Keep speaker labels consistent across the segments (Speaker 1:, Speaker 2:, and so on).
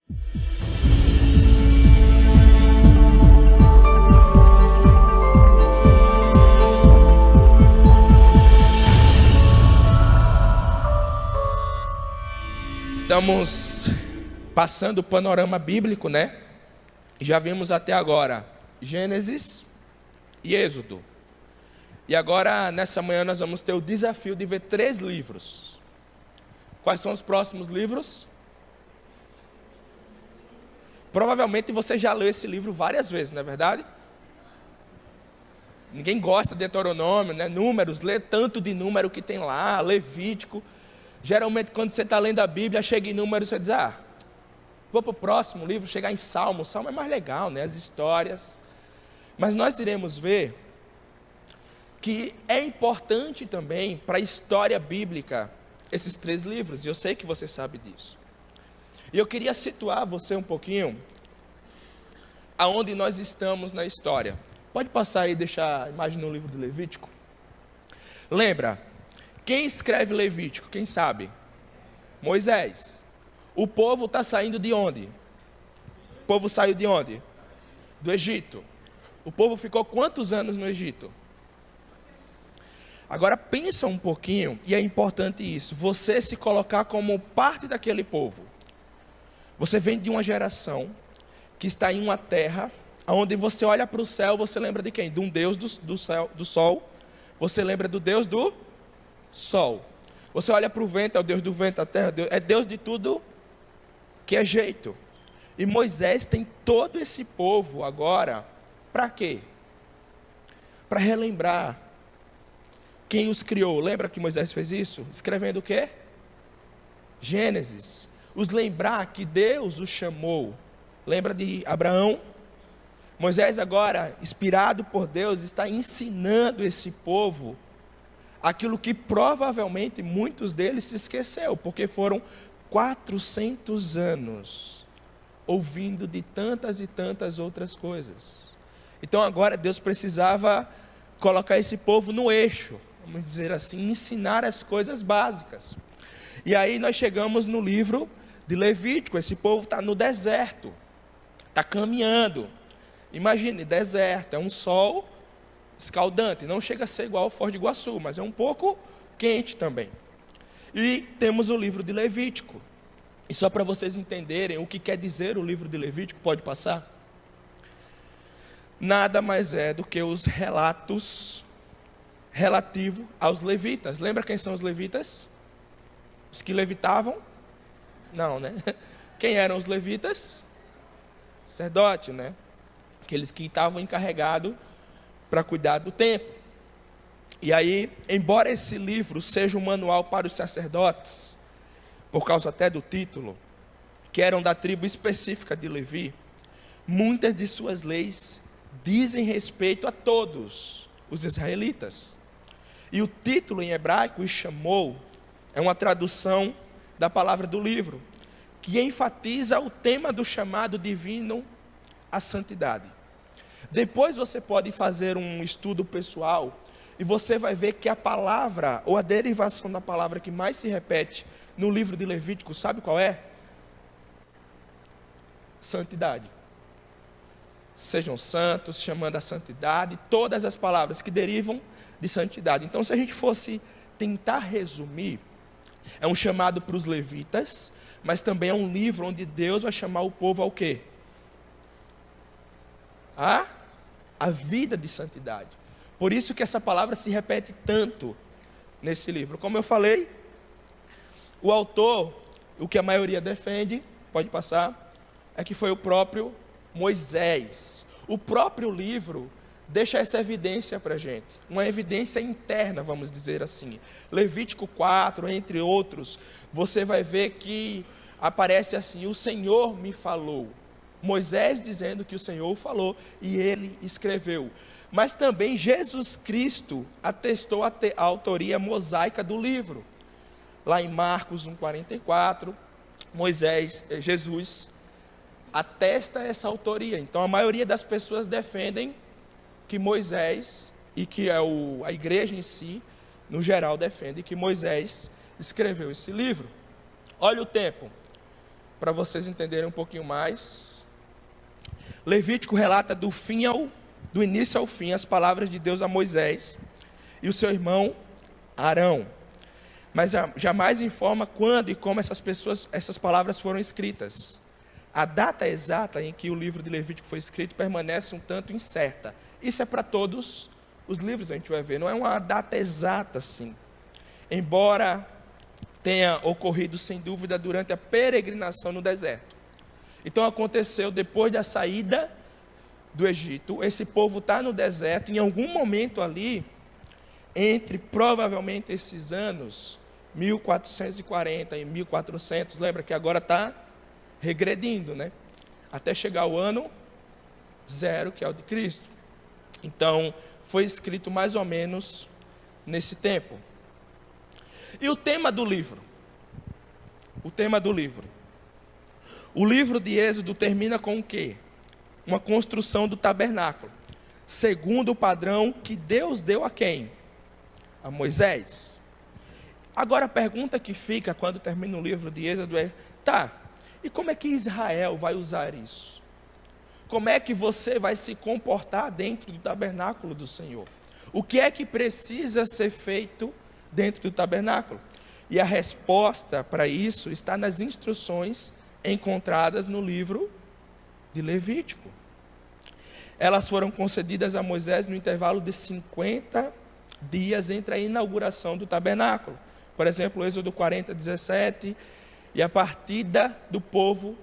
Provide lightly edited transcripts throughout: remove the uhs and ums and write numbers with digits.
Speaker 1: Estamos passando o panorama bíblico, né? Já vimos até agora Gênesis e Êxodo. E agora, nessa manhã, nós vamos ter o desafio de ver 3 livros. Quais são os próximos livros? Provavelmente você já leu esse livro várias vezes, não é verdade? Ninguém gosta de Deuteronômio, né? Números, lê tanto de número que tem lá, Levítico. Geralmente, quando você está lendo a Bíblia, chega em Números, você diz, vou para o próximo livro, chegar em Salmo. Salmo é mais legal, né? As histórias. Mas nós iremos ver que é importante também para a história bíblica esses 3 livros. E eu sei que você sabe disso. E eu queria situar você um pouquinho aonde nós estamos na história. Pode passar aí e deixar a imagem no livro do Levítico. Lembra, quem escreve Levítico, quem sabe? Moisés. O povo está saindo de onde? O povo saiu de onde? Do Egito. O povo ficou quantos anos no Egito? Agora pensa um pouquinho, e é importante isso, você se colocar como parte daquele povo. Você vem de uma geração que está em uma terra onde você olha para o céu, você lembra de quem? De um Deus do sol. Você lembra do Deus do sol. Você olha para o vento, é o Deus do vento, a terra, é Deus de tudo que é jeito. E Moisés tem todo esse povo agora, para quê? Para relembrar quem os criou. Lembra que Moisés fez isso? Escrevendo o quê? Gênesis. Os lembrar que Deus os chamou. Lembra de Abraão? Moisés agora, inspirado por Deus, está ensinando esse povo aquilo que provavelmente muitos deles se esqueceu, porque foram 400 anos ouvindo de tantas e tantas outras coisas. Então agora Deus precisava colocar esse povo no eixo, vamos dizer assim, ensinar as coisas básicas. E aí nós chegamos no livro de Levítico. Esse povo está no deserto, está caminhando. Imagine, deserto, é um sol escaldante, não chega a ser igual ao Foz do Iguaçu, mas é um pouco quente também. E temos o livro de Levítico. E só para vocês entenderem o que quer dizer o livro de Levítico, pode passar? Nada mais é do que os relatos relativos aos levitas. Lembra quem são os levitas? Os que levitavam? Não, né? Quem eram os levitas? Sacerdote, né? Aqueles que estavam encarregados para cuidar do templo. E aí, embora esse livro seja um manual para os sacerdotes, por causa até do título, que eram da tribo específica de Levi, muitas de suas leis dizem respeito a todos os israelitas. E o título em hebraico, Ishamou, é uma tradução da palavra do livro, que enfatiza o tema do chamado divino à santidade. Depois você pode fazer um estudo pessoal e você vai ver que a palavra, ou a derivação da palavra que mais se repete no livro de Levítico, sabe qual é? Santidade. Sejam santos, chamando a santidade, todas as palavras que derivam de santidade. Então, se a gente fosse tentar resumir, é um chamado para os levitas, mas também é um livro onde Deus vai chamar o povo ao quê? A vida de santidade. Por isso que essa palavra se repete tanto nesse livro. Como eu falei, o autor, o que a maioria defende, pode passar, é que foi o próprio Moisés. O próprio livro deixa essa evidência para a gente, uma evidência interna, vamos dizer assim. Levítico 4, entre outros, você vai ver que aparece assim: o Senhor me falou. Moisés dizendo que o Senhor falou e ele escreveu. Mas também Jesus Cristo atestou a autoria mosaica do livro. Lá em Marcos 1,44, Jesus atesta essa autoria. Então a maioria das pessoas defendem que Moisés, e que é a igreja em si, no geral, defende que Moisés escreveu esse livro. Olha o tempo. para vocês entenderem um pouquinho mais. Levítico relata do início ao fim as palavras de Deus a Moisés e o seu irmão Arão, mas jamais informa quando e como essas palavras foram escritas. A data exata em que o livro de Levítico foi escrito permanece um tanto incerta. Isso é para todos os livros, a gente vai ver, não é uma data exata assim. Embora tenha ocorrido sem dúvida durante a peregrinação no deserto. Então aconteceu depois da saída do Egito, esse povo está no deserto, em algum momento ali, entre provavelmente esses anos, 1440 e 1400, lembra que agora está regredindo, né? Até chegar ao ano 0, que é o de Cristo. Então, foi escrito mais ou menos nesse tempo. E o tema do livro? O tema do livro. O livro de Êxodo termina com o quê? Uma construção do tabernáculo, segundo o padrão que Deus deu a quem? A Moisés. Agora a pergunta que fica quando termina o livro de Êxodo é, e como é que Israel vai usar isso? Como é que você vai se comportar dentro do tabernáculo do Senhor? O que é que precisa ser feito dentro do tabernáculo? E a resposta para isso está nas instruções encontradas no livro de Levítico. Elas foram concedidas a Moisés no intervalo de 50 dias entre a inauguração do tabernáculo. Por exemplo, Êxodo 40, 17, e a partida do povo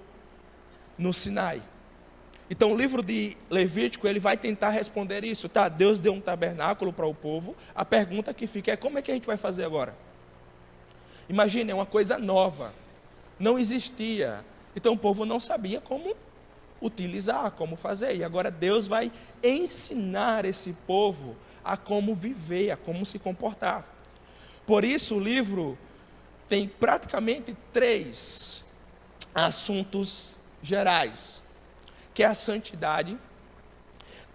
Speaker 1: no Sinai. Então o livro de Levítico, ele vai tentar responder isso. Deus deu um tabernáculo para o povo, a pergunta que fica é, como é que a gente vai fazer agora? Imagine, é uma coisa nova, não existia, então o povo não sabia como utilizar, como fazer, e agora Deus vai ensinar esse povo a como viver, a como se comportar. Por isso o livro tem praticamente 3 assuntos gerais, que é a santidade,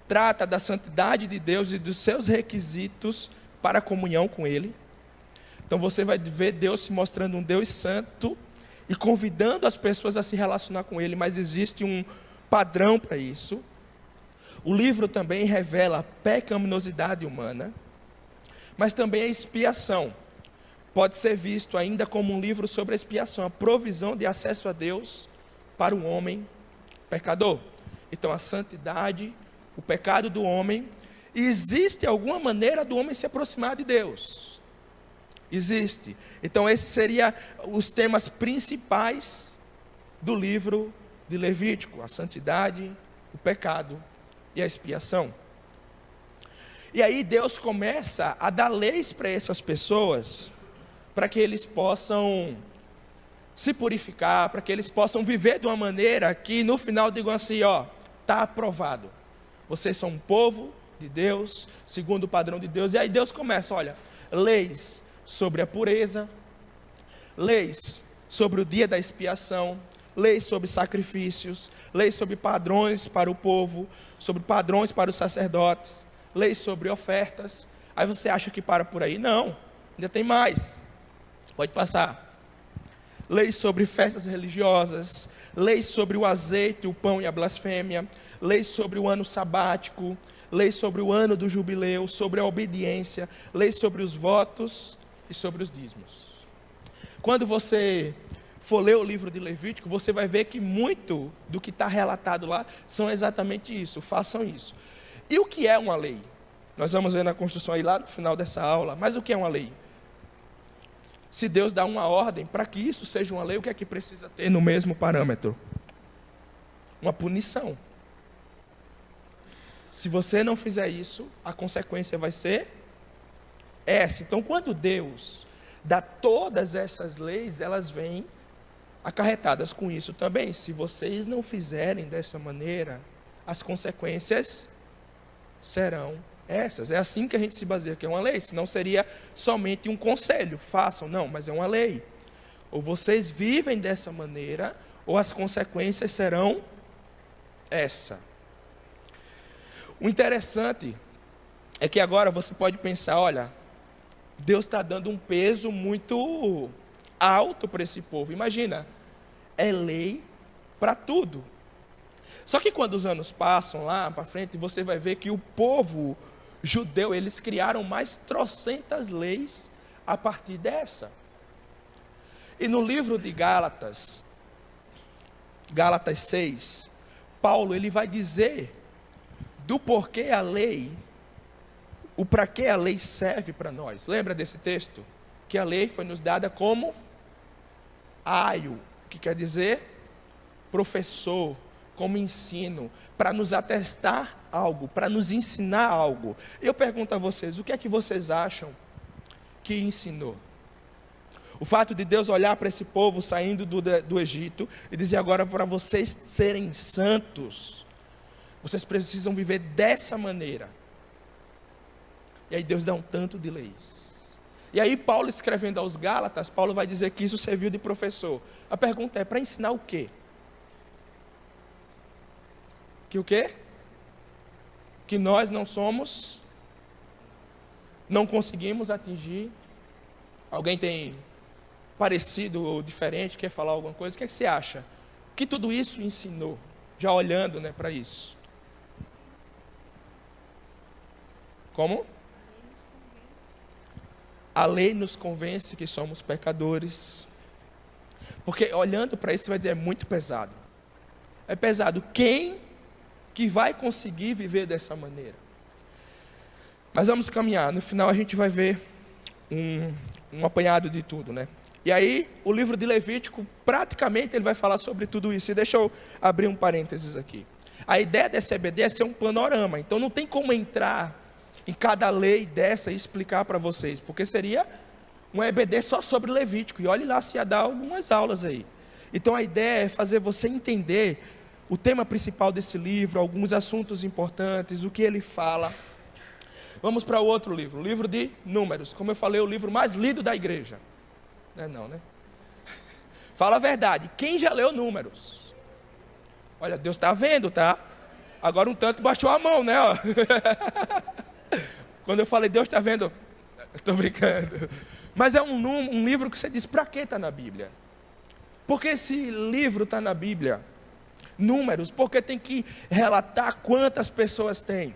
Speaker 1: trata da santidade de Deus e dos seus requisitos para a comunhão com Ele. Então você vai ver Deus se mostrando um Deus santo e convidando as pessoas a se relacionar com Ele, mas existe um padrão para isso. O livro também revela a pecaminosidade humana, mas também a expiação. Pode ser visto ainda como um livro sobre a expiação, a provisão de acesso a Deus para o homem pecador. Então a santidade, o pecado do homem, e existe alguma maneira do homem se aproximar de Deus. Existe. Então esses seriam os temas principais do livro de Levítico: a santidade, o pecado e a expiação. E aí Deus começa a dar leis para essas pessoas, para que eles possam se purificar, para que eles possam viver de uma maneira que no final digam assim, está aprovado. Vocês são um povo de Deus, segundo o padrão de Deus. E aí Deus começa, leis sobre a pureza, leis sobre o dia da expiação, leis sobre sacrifícios, leis sobre padrões para o povo, sobre padrões para os sacerdotes, leis sobre ofertas. Aí você acha que para por aí? Não, ainda tem mais. Pode passar. Leis sobre festas religiosas, leis sobre o azeite, o pão e a blasfêmia, leis sobre o ano sabático, leis sobre o ano do jubileu, sobre a obediência, leis sobre os votos e sobre os dízimos. Quando você for ler o livro de Levítico, você vai ver que muito do que está relatado lá são exatamente isso, façam isso. E o que é uma lei? Nós vamos ver na construção aí lá no final dessa aula, mas o que é uma lei? Se Deus dá uma ordem, para que isso seja uma lei, o que é que precisa ter no mesmo parâmetro? Uma punição. Se você não fizer isso, a consequência vai ser essa. Então, quando Deus dá todas essas leis, elas vêm acarretadas com isso também. Se vocês não fizerem dessa maneira, as consequências serão essas. É assim que a gente se baseia, que é uma lei. Senão seria somente um conselho, façam. Não, mas é uma lei. Ou vocês vivem dessa maneira, ou as consequências serão essa. O interessante é que agora você pode pensar, Deus está dando um peso muito alto para esse povo. Imagina, é lei para tudo. Só que quando os anos passam lá para frente, você vai ver que o povo judeu, eles criaram mais trocentas leis a partir dessa. E no livro de Gálatas 6, Paulo ele vai dizer do porquê a lei, o para que a lei serve para nós. Lembra desse texto? Que a lei foi nos dada como aio, que quer dizer professor, como ensino, para nos atestar algo, para nos ensinar algo. Eu pergunto a vocês, o que é que vocês acham que ensinou? O fato de Deus olhar para esse povo saindo do Egito e dizer agora para vocês serem santos, vocês precisam viver dessa maneira. E aí Deus dá um tanto de leis. E aí Paulo escrevendo aos Gálatas, Paulo vai dizer que isso serviu de professor. A pergunta é, para ensinar o quê? Que o quê? Que nós não conseguimos atingir. Alguém tem parecido ou diferente, quer falar alguma coisa? O que é que você acha? O que tudo isso ensinou? Já olhando, para isso. Como? A lei nos convence que somos pecadores. Porque olhando para isso, você vai dizer, é muito pesado. É pesado. Quem que vai conseguir viver dessa maneira? Mas vamos caminhar. No final a gente vai ver um apanhado de tudo, E aí, o livro de Levítico, praticamente, ele vai falar sobre tudo isso. E deixa eu abrir um parênteses aqui. A ideia dessa EBD é ser um panorama. Então, não tem como entrar em cada lei dessa e explicar para vocês. Porque seria um EBD só sobre Levítico. E olhe lá se ia dar algumas aulas aí. Então, a ideia é fazer você entender o tema principal desse livro, alguns assuntos importantes, o que ele fala. Vamos para o outro livro, o livro de Números. Como eu falei, o livro mais lido da igreja. Não, Fala a verdade, quem já leu Números? Olha, Deus está vendo, tá? Agora um tanto baixou a mão, ó. Quando eu falei, Deus está vendo, estou brincando. Mas é um livro que você diz, para que está na Bíblia? Por que esse livro está na Bíblia? Números, porque tem que relatar quantas pessoas tem.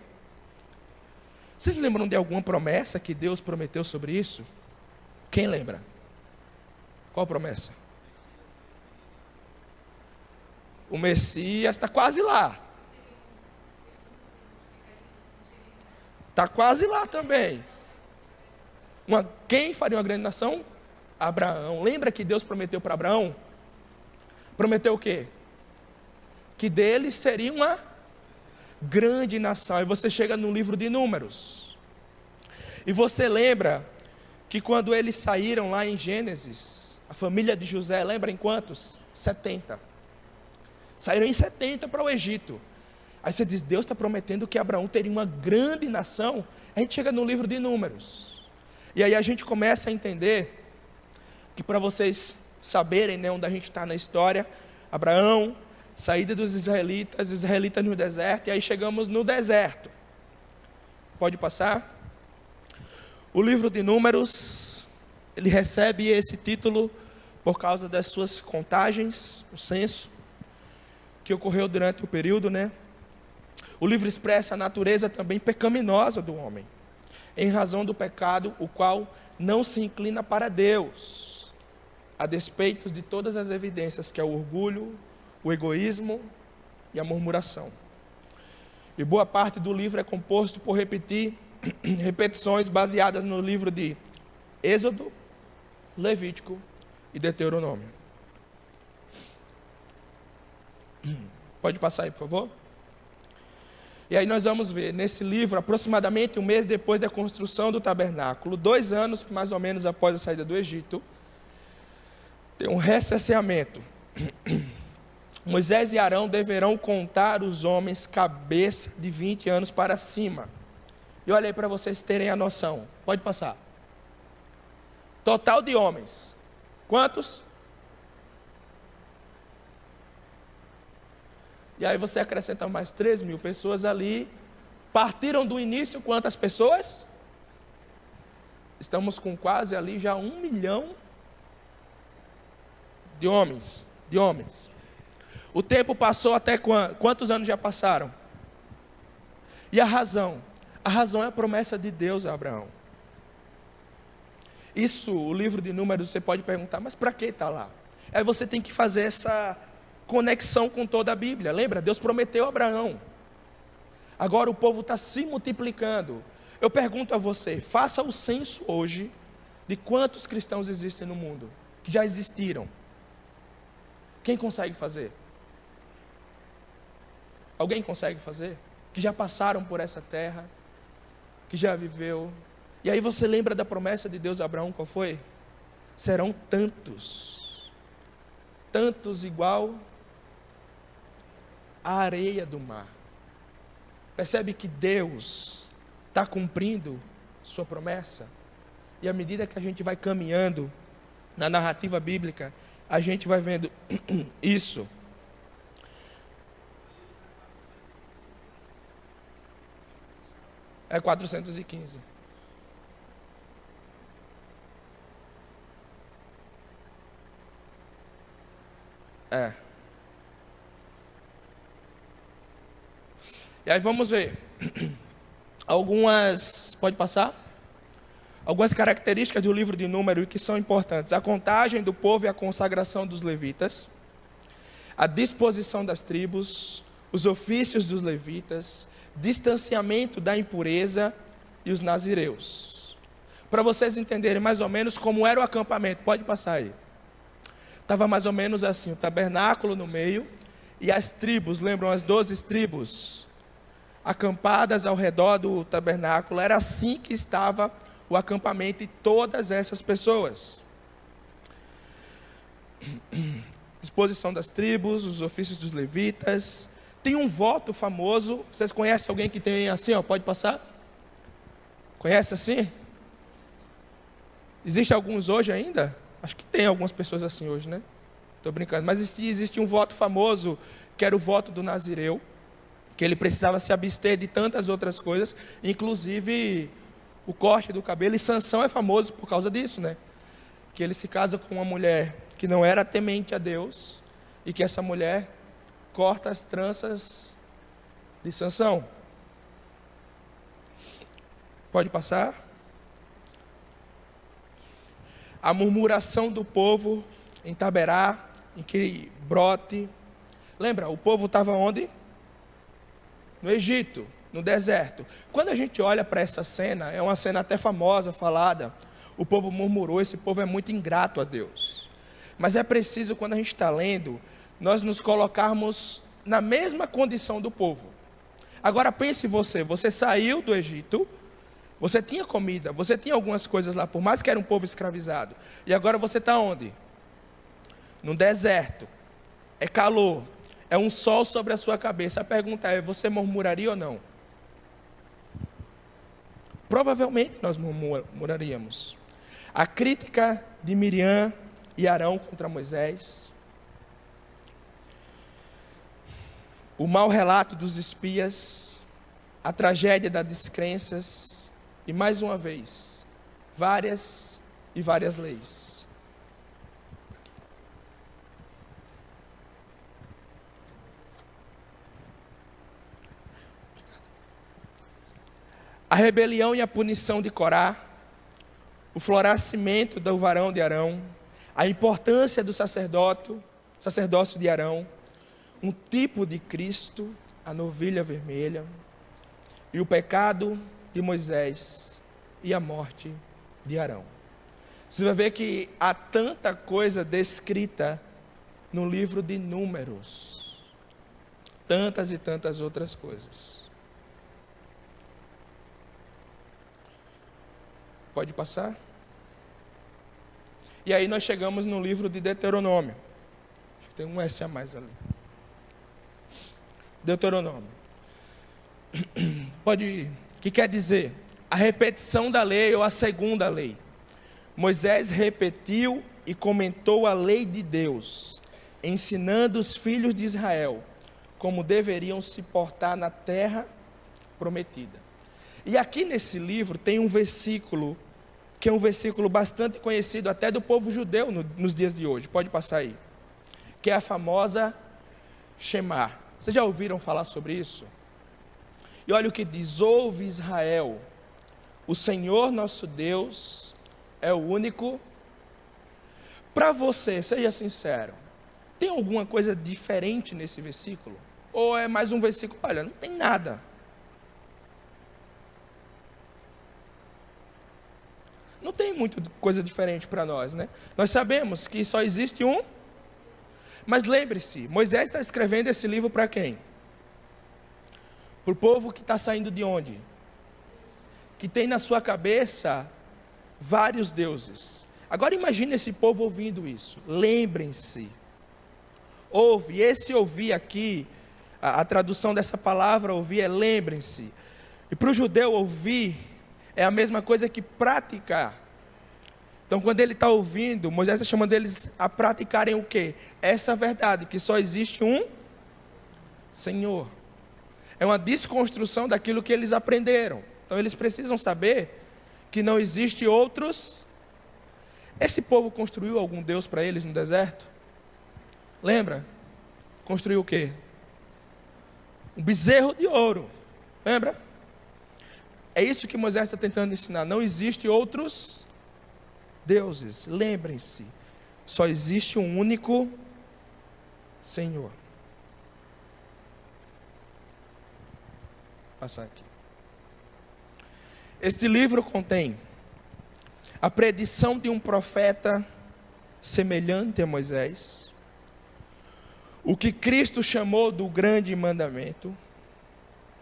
Speaker 1: Vocês lembram de alguma promessa que Deus prometeu sobre isso? Quem lembra? Qual promessa? O Messias está quase lá. Está quase lá também. Quem faria uma grande nação? Abraão. Lembra que Deus prometeu para Abraão? Prometeu o quê? Que dele seria uma grande nação. E você chega no livro de Números. E você lembra que quando eles saíram lá em Gênesis, a família de José, lembra em quantos? 70. Saíram em 70 para o Egito. Aí você diz, Deus está prometendo que Abraão teria uma grande nação. A gente chega no livro de Números. E aí a gente começa a entender que para vocês saberem onde a gente está na história, Abraão, saída dos israelitas no deserto, e aí chegamos no deserto. Pode passar? O livro de Números, ele recebe esse título por causa das suas contagens, o censo, que ocorreu durante o período, O livro expressa a natureza também pecaminosa do homem, em razão do pecado, o qual não se inclina para Deus, a despeito de todas as evidências, que é o orgulho, o egoísmo e a murmuração. E boa parte do livro é composto por repetições baseadas no livro de Êxodo, Levítico e Deuteronômio. Pode passar aí, por favor? E aí nós vamos ver, nesse livro, aproximadamente um mês depois da construção do tabernáculo, 2 anos mais ou menos após a saída do Egito, tem um recenseamento. Moisés e Arão deverão contar os homens cabeça de 20 anos para cima. E olha aí para vocês terem a noção. Pode passar. Total de homens. Quantos? E aí você acrescenta mais 3.000 pessoas ali. Partiram do início quantas pessoas? Estamos com quase ali já 1 milhão de homens, de homens. O tempo passou até quantos anos já passaram? E a razão? A razão é a promessa de Deus a Abraão. Isso, o livro de Números, você pode perguntar, mas para que está lá? Aí você tem que fazer essa conexão com toda a Bíblia. Lembra? Deus prometeu a Abraão. Agora o povo está se multiplicando. Eu pergunto a você, faça o censo hoje de quantos cristãos existem no mundo, que já existiram. Quem consegue fazer? Alguém consegue fazer? Que já passaram por essa terra, que já viveu. E aí você lembra da promessa de Deus a Abraão, qual foi? Serão tantos, tantos igual a areia do mar. Percebe que Deus está cumprindo sua promessa? E à medida que a gente vai caminhando na narrativa bíblica, a gente vai vendo isso. É 415. E aí vamos ver algumas, pode passar? Algumas características do livro de Números que são importantes. A contagem do povo e a consagração dos levitas, a disposição das tribos, os ofícios dos levitas, distanciamento da impureza e os nazireus. Para vocês entenderem mais ou menos como era o acampamento, pode passar aí. Estava mais ou menos assim, o tabernáculo no meio e as tribos, lembram as 12 tribos? Acampadas ao redor do tabernáculo, era assim que estava o acampamento e todas essas pessoas. Disposição das tribos, os ofícios dos levitas. Tem um voto famoso, vocês conhecem alguém que tem assim, ó, pode passar? Conhece assim? Existe alguns hoje ainda? Acho que tem algumas pessoas assim hoje, né? Estou brincando, mas existe um voto famoso, que era o voto do Nazireu, que ele precisava se abster de tantas outras coisas, inclusive o corte do cabelo, e Sansão é famoso por causa disso, né? Que ele se casa com uma mulher que não era temente a Deus, e que essa mulher corta as tranças de Sansão. Pode passar? A murmuração do povo em Taberá, em Quibrote. Lembra, o povo estava onde? No Egito, no deserto. Quando a gente olha para essa cena, é uma cena até famosa, falada. O povo murmurou, esse povo é muito ingrato a Deus. Mas é preciso, quando a gente está lendo, nós nos colocarmos na mesma condição do povo. Agora pense você saiu do Egito, você tinha comida, você tinha algumas coisas lá, por mais que era um povo escravizado. E agora você está onde? No deserto. É calor. É um sol sobre a sua cabeça. A pergunta é, você murmuraria ou não? Provavelmente nós murmuraríamos. A crítica de Miriam e Arão contra Moisés. O mau relato dos espias. A tragédia das descrenças. E mais uma vez, várias e várias leis. A rebelião e a punição de Corá, o florescimento do varão de Arão, a importância do sacerdócio de Arão, um tipo de Cristo, a novilha vermelha, e o pecado de Moisés e a morte de Arão. Você vai ver que há tanta coisa descrita no livro de Números, tantas e tantas outras coisas. Pode passar? E aí nós chegamos no livro de Deuteronômio. Acho que tem um S a mais ali. Deuteronômio. Pode ir. Que quer dizer, a repetição da lei ou a segunda lei. Moisés repetiu e comentou a lei de Deus, ensinando os filhos de Israel como deveriam se portar na terra prometida. E aqui nesse livro tem um versículo, que é um versículo bastante conhecido até do povo judeu nos dias de hoje. Pode passar aí. que é a famosa Shema. Vocês já ouviram falar sobre isso? E olha o que diz: ouve Israel, o Senhor nosso Deus é o único. Para você, seja sincero, tem alguma coisa diferente nesse versículo? Ou é mais um versículo? Olha, não tem nada. Não tem muita coisa diferente para nós, né? Nós sabemos que só existe um. Mas lembre-se, Moisés está escrevendo esse livro para quem? Para o povo que está saindo de onde? Que tem na sua cabeça vários deuses. Agora imagine esse povo ouvindo isso. Lembrem-se. Ouve, esse ouvir aqui, a tradução dessa palavra ouvir é lembrem-se. E para o judeu ouvir é a mesma coisa que praticar. Então quando ele está ouvindo, Moisés está chamando eles a praticarem o quê? Essa verdade, que só existe um Senhor. É uma desconstrução daquilo que eles aprenderam. Então eles precisam saber que não existe outros. Esse povo construiu algum Deus para eles no deserto? Lembra? Construiu o quê? Um bezerro de ouro. Lembra? É isso que Moisés está tentando ensinar. Não existe outros deuses. Lembrem-se, só existe um único Senhor. Vou passar aqui. Este livro contém a predição de um profeta semelhante a Moisés, o que Cristo chamou do grande mandamento.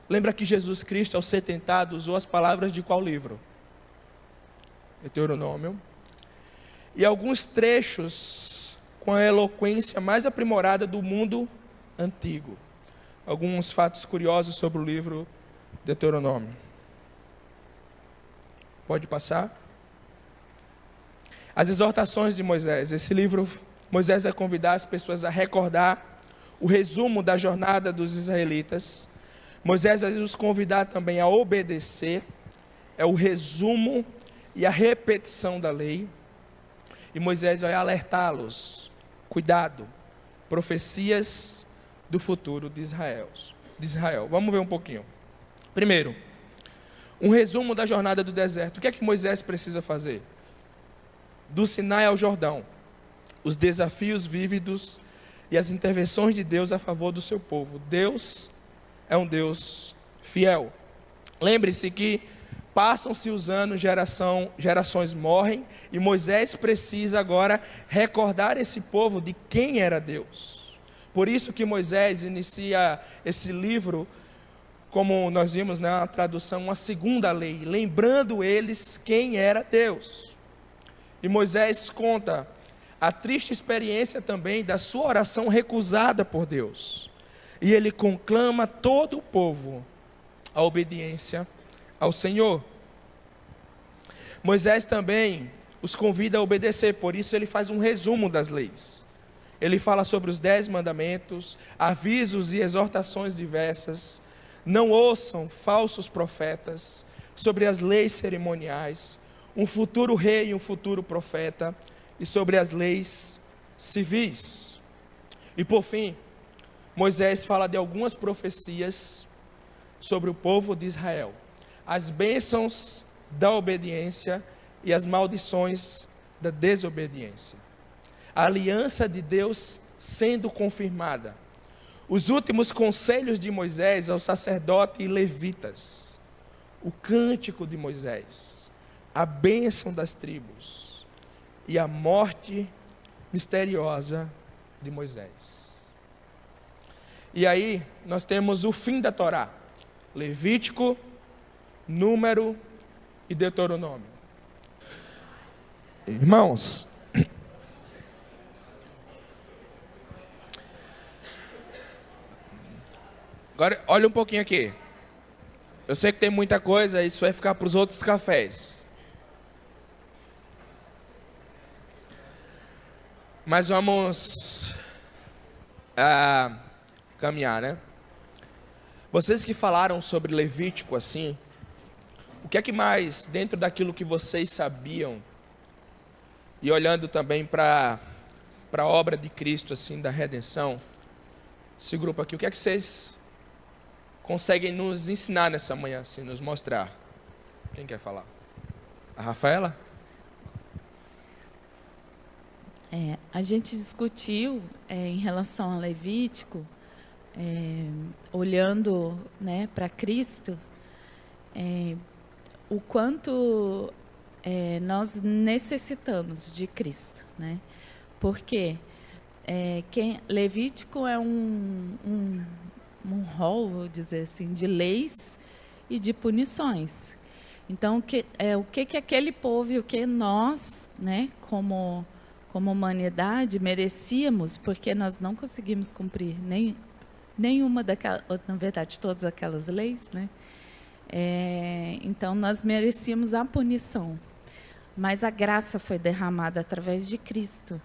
Speaker 1: Lembra que Jesus Cristo, ao ser tentado, usou as palavras de qual livro? Deuteronômio. E alguns trechos com a eloquência mais aprimorada do mundo antigo. Alguns fatos curiosos sobre o livro Deuteronômio. Pode passar? As exortações de Moisés. Esse livro, Moisés vai convidar as pessoas a recordar o resumo da jornada dos israelitas. Moisés vai os convidar também a obedecer. É o resumo e a repetição da lei. E Moisés vai alertá-los. Cuidado. Profecias do futuro de Israel. Vamos ver um pouquinho. Primeiro, um resumo da jornada do deserto. O que é que Moisés precisa fazer? Do Sinai ao Jordão. Os desafios vívidos e as intervenções de Deus a favor do seu povo. Deus é um Deus fiel. Lembre-se que passam-se os anos, gerações morrem, e Moisés precisa agora recordar esse povo de quem era Deus. Por isso que Moisés inicia esse livro, como nós vimos na tradução, uma segunda lei, lembrando eles quem era Deus. E Moisés conta a triste experiência também da sua oração recusada por Deus. E ele conclama todo o povo a obediência ao Senhor. Moisés também os convida a obedecer, por isso ele faz um resumo das leis. Ele fala sobre os 10 mandamentos, avisos e exortações diversas. Não ouçam falsos profetas, sobre as leis cerimoniais, um futuro rei e um futuro profeta, e sobre as leis civis. E por fim, Moisés fala de algumas profecias sobre o povo de Israel, as bênçãos da obediência e as maldições da desobediência. A aliança de Deus sendo confirmada. Os últimos conselhos de Moisés aos sacerdotes e levitas. O cântico de Moisés. A bênção das tribos. E a morte misteriosa de Moisés. E aí nós temos o fim da Torá. Levítico, Número e Deuteronômio. Irmãos, agora olha um pouquinho aqui. Eu sei que tem muita coisa, isso vai ficar para os outros cafés. Mas vamos caminhar, né? Vocês que falaram sobre Levítico assim, o que é que mais, dentro daquilo que vocês sabiam, e olhando também para para a obra de Cristo, assim, da redenção, esse grupo aqui, o que é que vocês conseguem nos ensinar nessa manhã, assim, nos mostrar? Quem quer falar? A Rafaela?
Speaker 2: A gente discutiu em relação a Levítico, olhando, né, para Cristo, o quanto nós necessitamos de Cristo, né? Porque Levítico é um rol, vou dizer assim, de leis e de punições. Então, o que aquele povo e o que nós, né, como humanidade, merecíamos, porque nós não conseguimos cumprir nenhuma daquelas, na verdade, todas aquelas leis, né? Então, nós merecíamos a punição. Mas a graça foi derramada através de Cristo.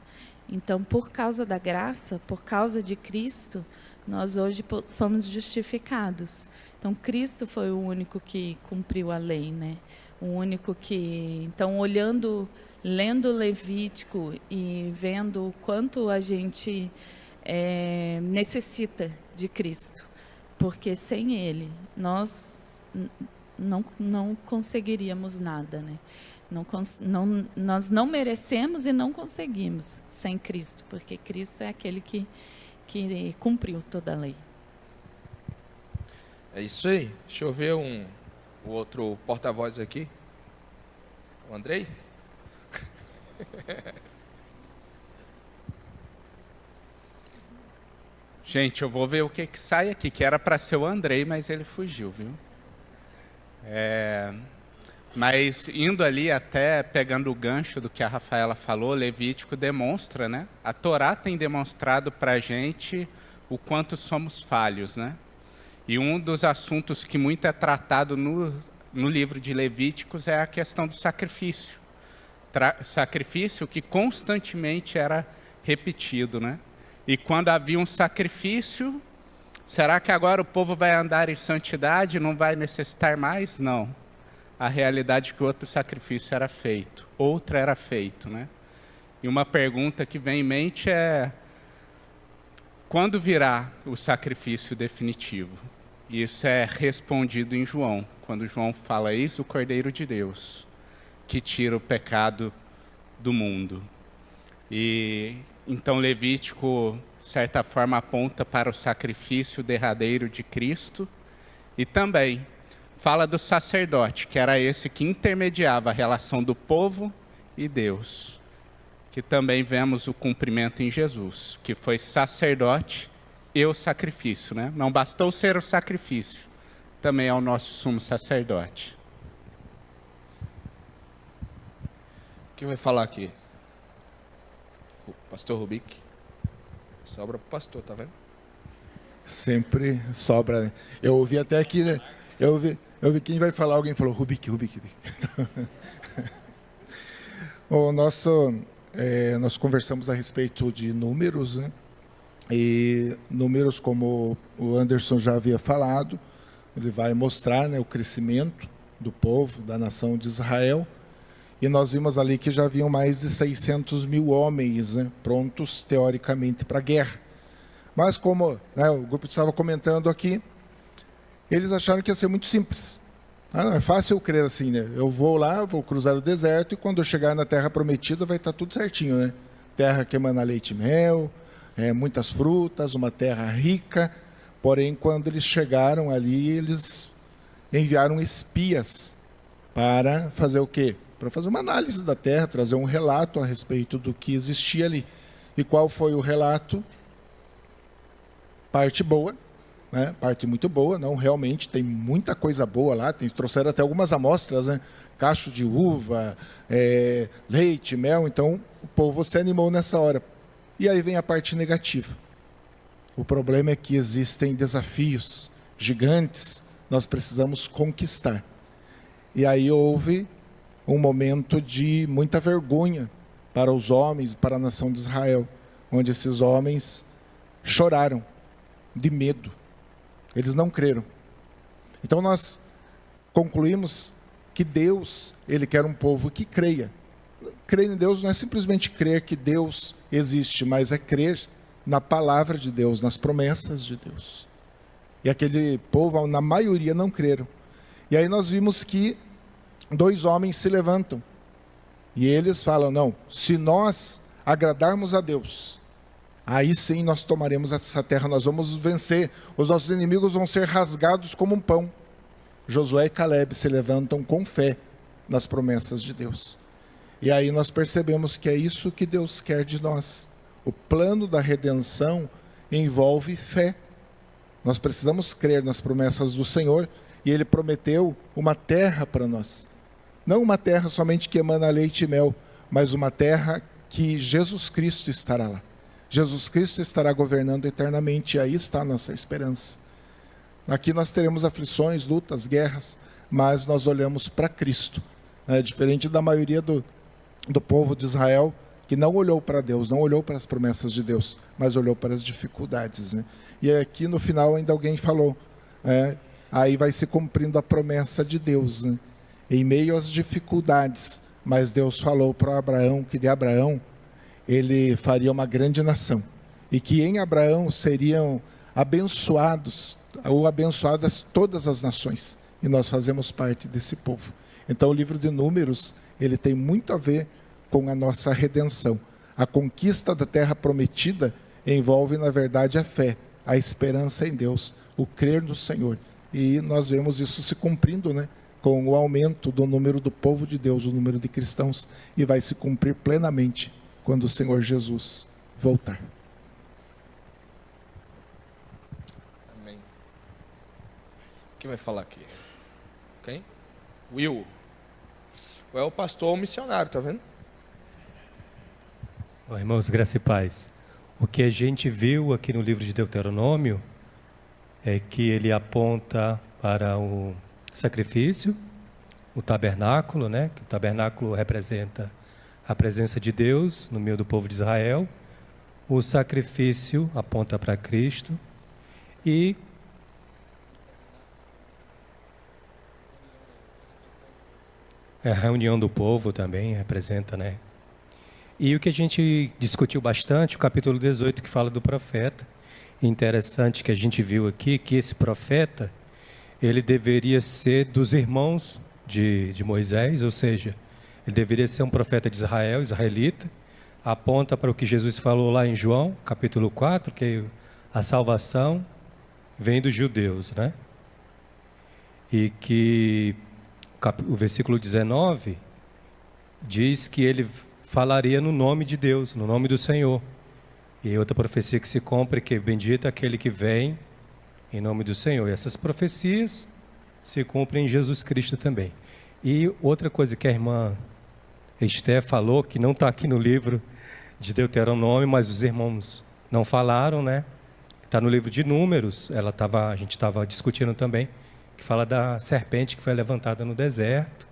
Speaker 2: Então, por causa da graça, por causa de Cristo, nós hoje somos justificados. Então, Cristo foi o único que cumpriu a lei, né? O único que... Então, lendo Levítico e vendo o quanto a gente necessita de Cristo, porque sem Ele nós não conseguiríamos nada, né? Nós não merecemos e não conseguimos sem Cristo, porque Cristo é aquele que cumpriu toda a lei.
Speaker 1: É isso aí. Deixa eu ver o outro porta-voz aqui. O Andrei?
Speaker 3: Gente, eu vou ver o que sai aqui, que era para ser o Andrei, mas ele fugiu, viu? Mas indo ali até, pegando o gancho do que a Rafaela falou, Levítico demonstra, né? A Torá tem demonstrado para a gente o quanto somos falhos, né? E um dos assuntos que muito é tratado no livro de Levíticos é a questão do sacrifício. Sacrifício que constantemente era repetido, né? E quando havia um sacrifício, será que agora o povo vai andar em santidade e não vai necessitar mais? Não. A realidade é que outro sacrifício era feito, outro era feito, né? E uma pergunta que vem em mente é: quando virá o sacrifício definitivo? Isso é respondido em João, quando João fala: eis o Cordeiro de Deus, que tira o pecado do mundo. E então Levítico, de certa forma, aponta para o sacrifício derradeiro de Cristo e também fala do sacerdote, que era esse que intermediava a relação do povo e Deus, que também vemos o cumprimento em Jesus, que foi sacerdote e o sacrifício, né? Não bastou ser o sacrifício, também é o nosso sumo sacerdote.
Speaker 1: Quem vai falar aqui? O pastor Rubik. Sobra pro pastor, tá vendo?
Speaker 4: Sempre sobra, né? Eu ouvi até aqui, né? Eu ouvi quem vai falar, alguém falou Rubik. Nós conversamos a respeito de números, né? E números, como o Anderson já havia falado, ele vai mostrar, né, o crescimento do povo, da nação de Israel. E nós vimos ali que já haviam mais de 600 mil homens, né, prontos, teoricamente, para a guerra. Mas como, né, o grupo estava comentando aqui, eles acharam que ia ser muito simples. Não é fácil eu crer assim, né? Eu vou lá, vou cruzar o deserto e quando eu chegar na terra prometida vai estar tudo certinho, né? Terra que emana leite e mel, muitas frutas, uma terra rica. Porém, quando eles chegaram ali, eles enviaram espias para fazer o quê? Para fazer uma análise da terra, trazer um relato a respeito do que existia ali. E qual foi o relato? Parte boa, né? Parte muito boa, não, realmente tem muita coisa boa lá, trouxeram até algumas amostras, né? Cacho de uva, leite, mel, então o povo se animou nessa hora. E aí vem a parte negativa. O problema é que existem desafios gigantes, nós precisamos conquistar. E aí houve um momento de muita vergonha para os homens, para a nação de Israel, onde esses homens choraram de medo. Eles não creram. Então nós concluímos que Deus, Ele quer um povo que creia. Crer em Deus não é simplesmente crer que Deus existe, mas é crer na palavra de Deus, nas promessas de Deus. E aquele povo, na maioria, não creram. E aí nós vimos que 2 homens se levantam. E eles falam, não, se nós agradarmos a Deus, aí sim nós tomaremos essa terra, nós vamos vencer. Os nossos inimigos vão ser rasgados como um pão. Josué e Caleb se levantam com fé nas promessas de Deus. E aí nós percebemos que é isso que Deus quer de nós. O plano da redenção envolve fé. Nós precisamos crer nas promessas do Senhor, e Ele prometeu uma terra para nós. Não uma terra somente que emana leite e mel, mas uma terra que Jesus Cristo estará lá. Jesus Cristo estará governando eternamente, e aí está a nossa esperança. Aqui nós teremos aflições, lutas, guerras, mas nós olhamos para Cristo. Diferente da maioria do povo de Israel, que não olhou para Deus, não olhou para as promessas de Deus, mas olhou para as dificuldades. E aqui no final ainda alguém falou, aí vai se cumprindo a promessa de Deus, em meio às dificuldades. Mas Deus falou para Abraão que de Abraão ele faria uma grande nação, e que em Abraão seriam abençoadas todas as nações, e nós fazemos parte desse povo. Então o livro de Números, ele tem muito a ver com a nossa redenção. A conquista da terra prometida envolve, na verdade, a fé, a esperança em Deus, o crer no Senhor. E nós vemos isso se cumprindo, com o aumento do número do povo de Deus, o número de cristãos, e vai se cumprir plenamente quando o Senhor Jesus voltar.
Speaker 1: Amém. Quem vai falar aqui? Quem? Will. É o pastor ou o missionário, tá vendo?
Speaker 5: Bom, irmãos, graça e paz. O que a gente viu aqui no livro de Deuteronômio é que ele aponta para o sacrifício, o tabernáculo, que o tabernáculo representa a presença de Deus no meio do povo de Israel. O sacrifício aponta para Cristo e a reunião do povo também representa, E o que a gente discutiu bastante, o capítulo 18, que fala do profeta. Interessante que a gente viu aqui que esse profeta, ele deveria ser dos irmãos de Moisés, ou seja, ele deveria ser um profeta de Israel, israelita. Aponta para o que Jesus falou lá em João, capítulo 4, que a salvação vem dos judeus, E que o versículo 19 diz que ele falaria no nome de Deus, no nome do Senhor. E outra profecia que se cumpre, que bendito é aquele que vem em nome do Senhor. E essas profecias se cumprem em Jesus Cristo também. E outra coisa que a irmã Esther falou, que não está aqui no livro de Deuteronômio, mas os irmãos não falaram, Está no livro de Números, a gente estava discutindo também, que fala da serpente que foi levantada no deserto,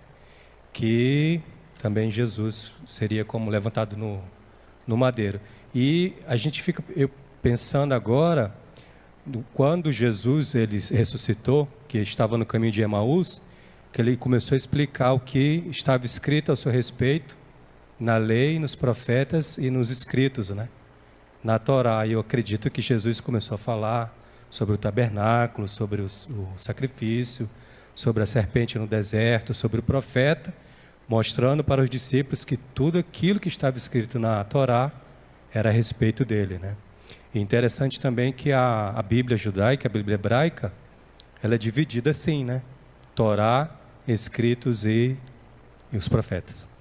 Speaker 5: que também Jesus seria como levantado no madeiro. E a gente fica pensando agora, quando Jesus ele ressuscitou, que estava no caminho de Emaús, que ele começou a explicar o que estava escrito a seu respeito na lei, nos profetas e nos escritos, na Torá. E eu acredito que Jesus começou a falar sobre o tabernáculo, sobre o sacrifício, sobre a serpente no deserto, sobre o profeta, mostrando para os discípulos que tudo aquilo que estava escrito na Torá era a respeito dele, E interessante também que a Bíblia judaica, a Bíblia hebraica, ela é dividida assim, Torá, escritos e os profetas.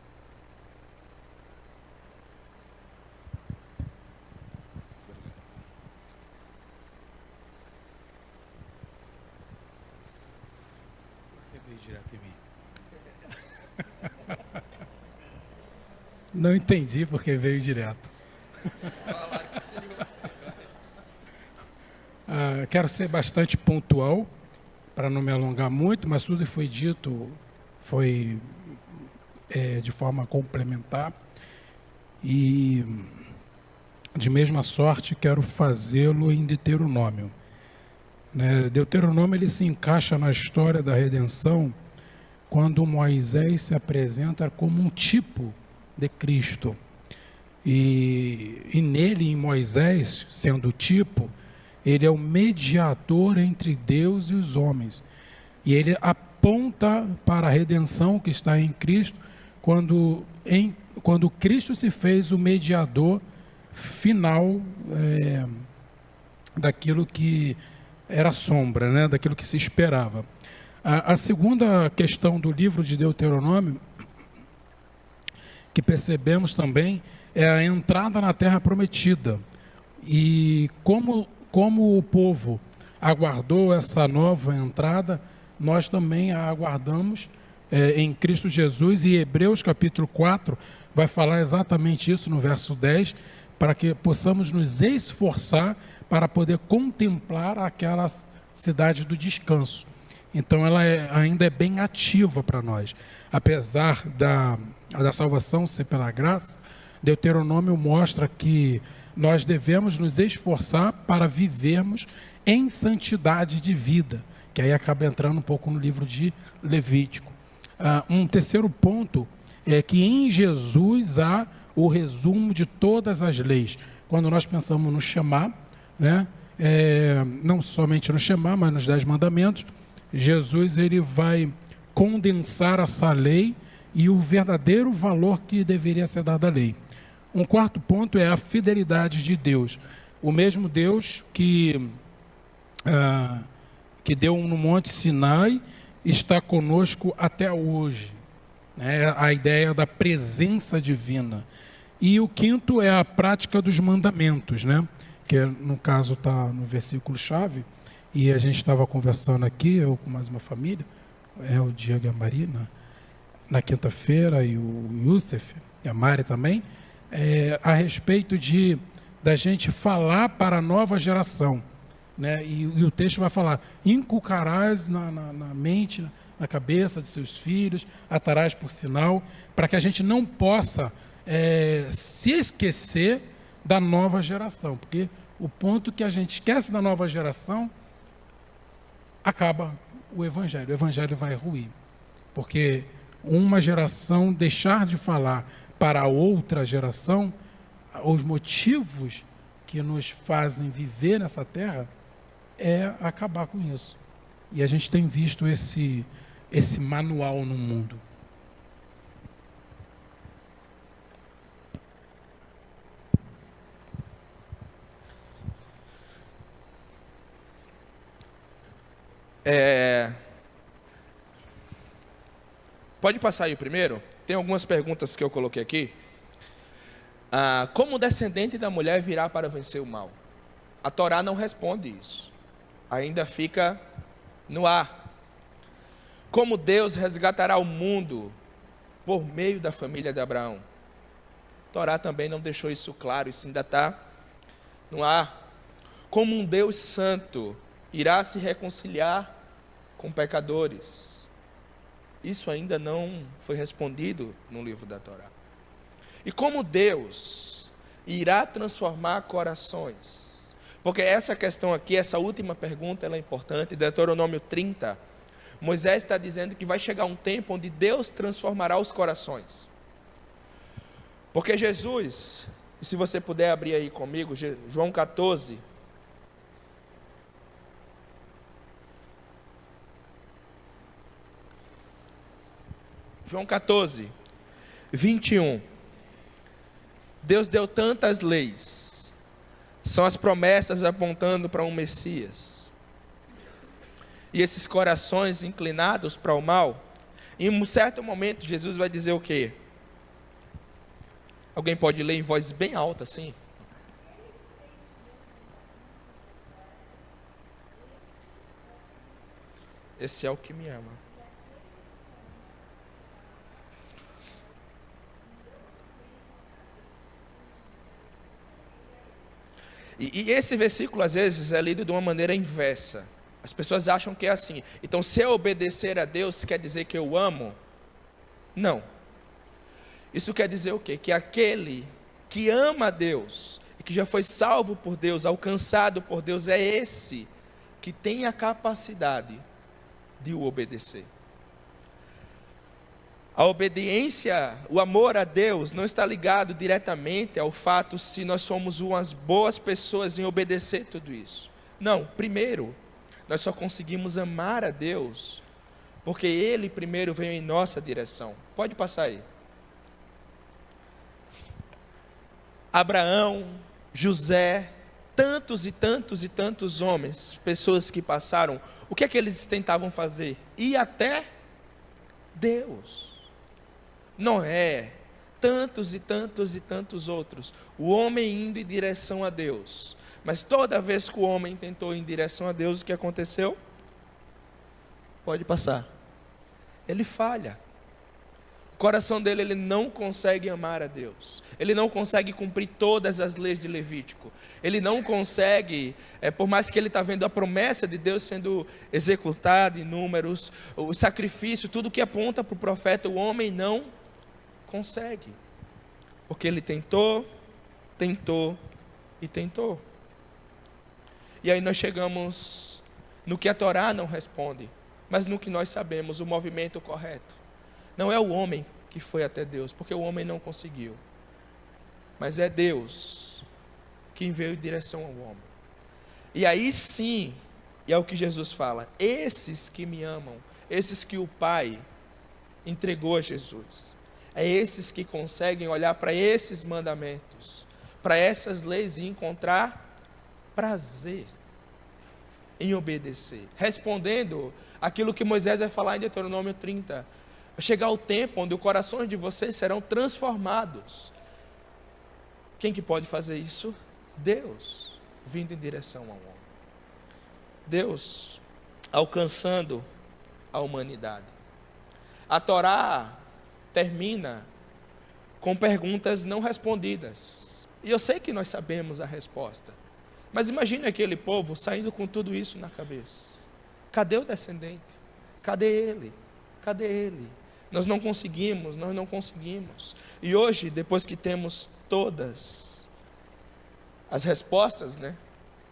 Speaker 6: Não entendi porque veio direto. Quero ser bastante pontual, para não me alongar muito, mas tudo que foi dito foi de forma complementar. E, de mesma sorte, quero fazê-lo em Deuteronômio. Deuteronômio ele se encaixa na história da redenção quando Moisés se apresenta como um tipo de Cristo. E nele, em Moisés, sendo o tipo, ele é o mediador entre Deus e os homens. E ele aponta para a redenção que está em Cristo, quando Cristo se fez o mediador final daquilo que era sombra, né? Daquilo que se esperava. A segunda questão do livro de Deuteronômio, que percebemos também, é a entrada na terra prometida. E como o povo aguardou essa nova entrada, nós também a aguardamos em Cristo Jesus. E Hebreus capítulo 4 vai falar exatamente isso no verso 10, para que possamos nos esforçar para poder contemplar aquela cidade do descanso. Então ela ainda é bem ativa para nós. Apesar da salvação ser pela graça, Deuteronômio mostra que nós devemos nos esforçar para vivermos em santidade de vida, que aí acaba entrando um pouco no livro de Levítico. Um terceiro ponto é que em Jesus há o resumo de todas as leis. Quando nós pensamos no Shema, né, não somente no Shema, mas nos 10 mandamentos, Jesus ele vai condensar essa lei e o verdadeiro valor que deveria ser dado à lei. Um quarto ponto é a fidelidade de Deus. O mesmo Deus que deu no Monte Sinai está conosco até hoje. A ideia da presença divina. E o quinto é a prática dos mandamentos, né? Que no caso está no versículo-chave, e a gente estava conversando aqui, eu com mais uma família, o Diego e a Maria, na quinta-feira, e o Youssef, e a Mari também, a respeito da gente falar para a nova geração, né? E o texto vai falar: inculcarás na mente, na cabeça de seus filhos, atarás por sinal, para que a gente não possa se esquecer da nova geração, porque o ponto que a gente esquece da nova geração, acaba o Evangelho vai ruir, porque uma geração deixar de falar para a outra geração, os motivos que nos fazem viver nessa terra é acabar com isso. E a gente tem visto esse manual no mundo.
Speaker 1: Pode passar aí o primeiro? Tem algumas perguntas que eu coloquei aqui. Como o descendente da mulher virá para vencer o mal? A Torá não responde isso. Ainda fica no ar. Como Deus resgatará o mundo por meio da família de Abraão? A Torá também não deixou isso claro, isso ainda está no ar. Como um Deus santo irá se reconciliar com pecadores? Isso ainda não foi respondido no livro da Torá. E como Deus irá transformar corações? Porque essa questão aqui, essa última pergunta, ela é importante. Deuteronômio 30, Moisés está dizendo que vai chegar um tempo onde Deus transformará os corações. Porque Jesus, e se você puder abrir aí comigo, João 14, João 14, 21. Deus deu tantas leis, são as promessas apontando para um Messias. E esses corações inclinados para o mal, em um certo momento Jesus vai dizer o quê? Alguém pode ler em voz bem alta assim? Esse é o que me ama. E esse versículo, às vezes, é lido de uma maneira inversa. As pessoas acham que é assim. Então, se eu obedecer a Deus, quer dizer que eu amo? Não. Isso quer dizer o quê? Que aquele que ama a Deus, e que já foi salvo por Deus, alcançado por Deus, é esse que tem a capacidade de o obedecer. A obediência, o amor a Deus não está ligado diretamente ao fato se nós somos umas boas pessoas em obedecer tudo isso. Não, primeiro, nós só conseguimos amar a Deus porque Ele primeiro veio em nossa direção. Pode passar aí. Abraão, José, tantos e tantos e tantos homens, pessoas que passaram, o que é que eles tentavam fazer? Ir até Deus. Noé, tantos e tantos e tantos outros, o homem indo em direção a Deus. Mas toda vez que o homem tentou ir em direção a Deus, o que aconteceu? Pode passar. Ele falha. O coração dele, ele não consegue amar a Deus. Ele não consegue cumprir todas as leis de Levítico. Ele não consegue, por mais que ele está vendo a promessa de Deus sendo executada em números, o sacrifício, tudo que aponta para o profeta, o homem não consegue. Porque ele tentou, tentou e tentou. E aí nós chegamos no que a Torá não responde, mas no que nós sabemos, o movimento correto. Não é o homem que foi até Deus, porque o homem não conseguiu. Mas é Deus que veio em direção ao homem. E aí sim, e é o que Jesus fala, esses que me amam, esses que o Pai entregou a Jesus, é esses que conseguem olhar para esses mandamentos, para essas leis e encontrar prazer em obedecer, respondendo aquilo que Moisés vai falar em Deuteronômio 30. Vai chegar o tempo onde os corações de vocês serão transformados. Quem que pode fazer isso? Deus, vindo em direção ao homem. Deus alcançando a humanidade. A Torá termina com perguntas não respondidas. E eu sei que nós sabemos a resposta. Mas imagine aquele povo saindo com tudo isso na cabeça. Cadê o descendente? Cadê ele? Cadê ele? Nós não conseguimos. E hoje, depois que temos todas as respostas, né,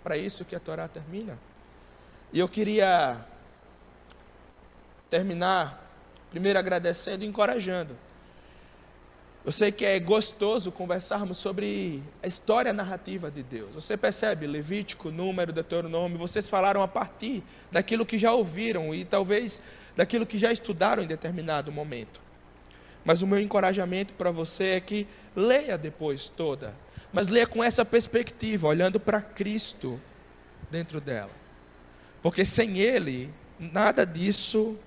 Speaker 1: para isso que a Torá termina, e eu queria terminar, primeiro agradecendo e encorajando. Eu sei que é gostoso conversarmos sobre a história narrativa de Deus. Você percebe, Levítico, Número, Deuteronômio, vocês falaram a partir daquilo que já ouviram e talvez daquilo que já estudaram em determinado momento. Mas o meu encorajamento para você é que leia depois toda, mas leia com essa perspectiva, olhando para Cristo dentro dela. Porque sem Ele, nada disso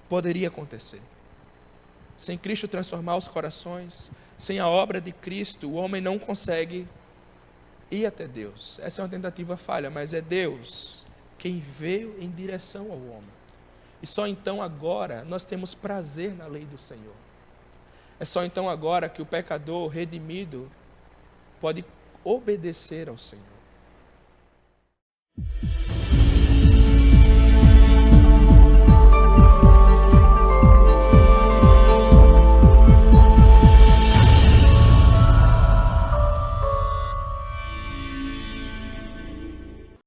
Speaker 1: poderia acontecer. Sem Cristo transformar os corações, sem a obra de Cristo, o homem não consegue ir até Deus. Essa é uma tentativa falha, mas é Deus quem veio em direção ao homem. E só então agora nós temos prazer na lei do Senhor. É só então agora que o pecador redimido pode obedecer ao Senhor.